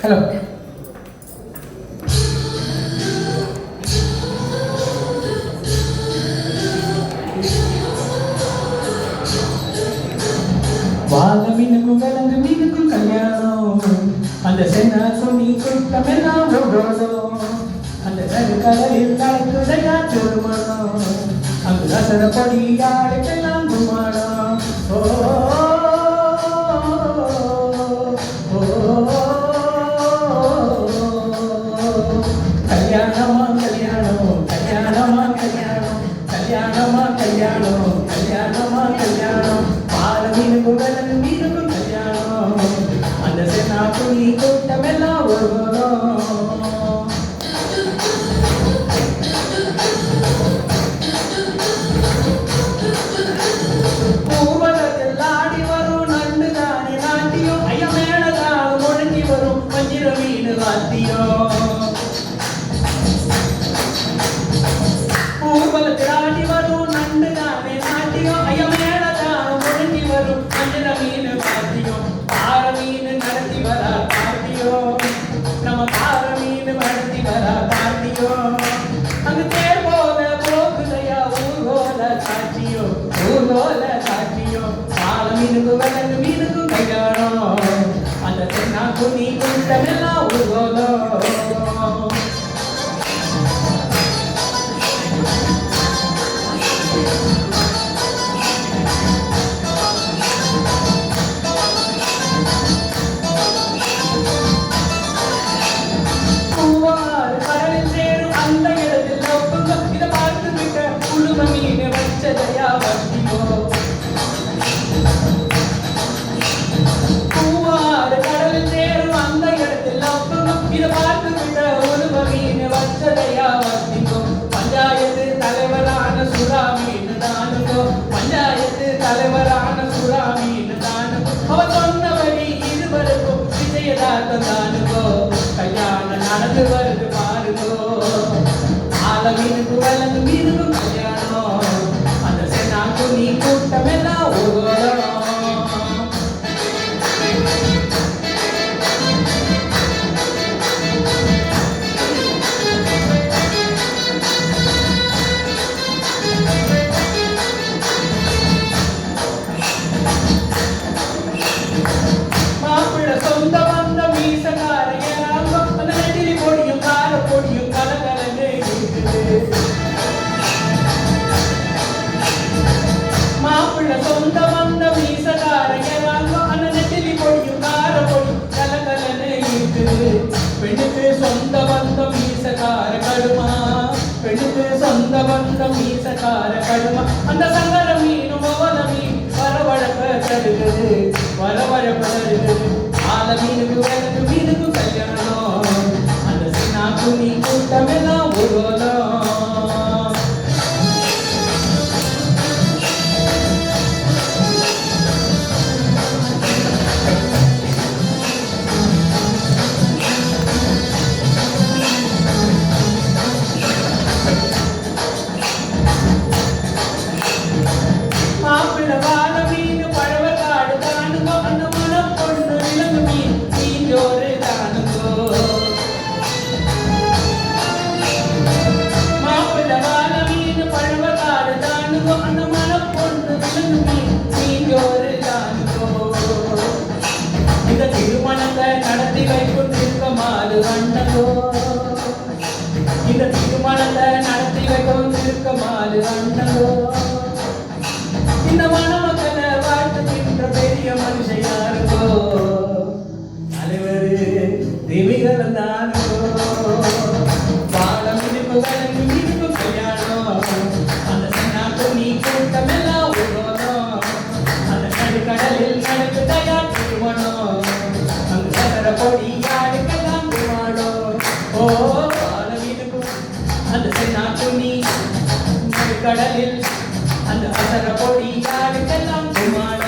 hello வாழ மீனுக்கும் விலங்கு மீனுக்கும் கல்யாணம் அந்த சென்னாக்கும் நீ கூட்டமெல்லாம் ஓடோடும் அந்த கடலில் கலக்குதையா திருமணம் அங்கு ரசர பொடி யாருக்கெல்லாம் குமாரம் ஓ கல்யாணமா கல்யாணம் கல்யாணமா கல்யாணம் கல்யாணமா கல்யாணம் கல்யாணமா கல்யாணம் பால மீனுக்கும் விலங்கு மீனுக்கும் கல்யாணம் அந்த சென்னாக்கும் நீ கூட்டமெல்லாம் ஓடோடும் ஊர்வலத்திலாடி வரும் நண்டு தானே நாட்டியம் ஐயா மேலதான் முடிஞ்சி வரும் மஞ்சள் மீன் பாத்தியம் பாற மீன் நடத்தி வரா பாட்டியம் நம்ம பாற மீன் நடத்தி வரா பாட்டியம் அங்கு தேர் போல போகுதையா ஊர்கோல சாட்சியம் ஊர்கோல சாட்சியம் பால மீனுக்கு விலங்கு மீனுக்கும் கல்யாணம் அந்த தென்னாக்கு நீ கூட்டமெல்லாம் ஊர்கோலம் பஞ்சாயத்து தலைவரான சுறாமீன் தானுங்கோ பஞ்சாயத்து தலைவரான சுறாமீன் தானுங்கோ அவர் சொன்னபடி இருவருக்கும் விஜயதார்த்தம் தானுங்கோ கல்யாணம் நடந்து வருது பாருங்கோ ஆல மீனுக்கு வலங்கு மீனுக்கும் கல்யாணம் அந்த சென்னாக்கு நீ கூட்டமெல்லாம் ஓடணும் சொந்த வந்த மீசகாரையோ அந்த நெட்டிலி பொடியும் கார பொடி கலகலன்னு இருக்குது பெண்ணுக்கு சொந்த வந்த மீசகார கடுமா பெண்ணுக்கு சொந்த வந்த மீசகார கடுமா அந்த சங்கர மீனும் அவல மீன் வரவழப்ப தருகுது வரவழப்ப தருகுது ஆல மீனுக்கு விலங்கு மீனுக்கு கல்யாணம் அந்த சின்னாக்கு நீ கூட்டமெல்லாம் ஊர்வலம் இந்த திருமணத்தை நடத்தி வைக்கும் திருக்கமாலு அண்ணகோ இந்த திருமணத்தை நடத்தி வைக்கும் திருக்கமாலு அண்ணகோ இந்த மணமக்களை வாழ்த்துகின்ற பெரிய மனுஷன் யாருக்கோ தலைவர் திமிகரம் தானுங்கோ பாலம் இனிப்பு விலங்கு இனிப்பு கல்யாணம் அந்த சென்னாக்கு நீ கூட்டமெல்லாம் ஊர்வலம் அந்த கடலில் நடக்கு தயார் திருமணம் அங்கு சதர பொடி யாருக்கெல்லாம் குமாரம் ஓ பாலம் இனிப்பு அந்த சென்னாக்கு நீ கடலில் அந்த அசர பொடி யாருக்கெல்லாம் குமாரம்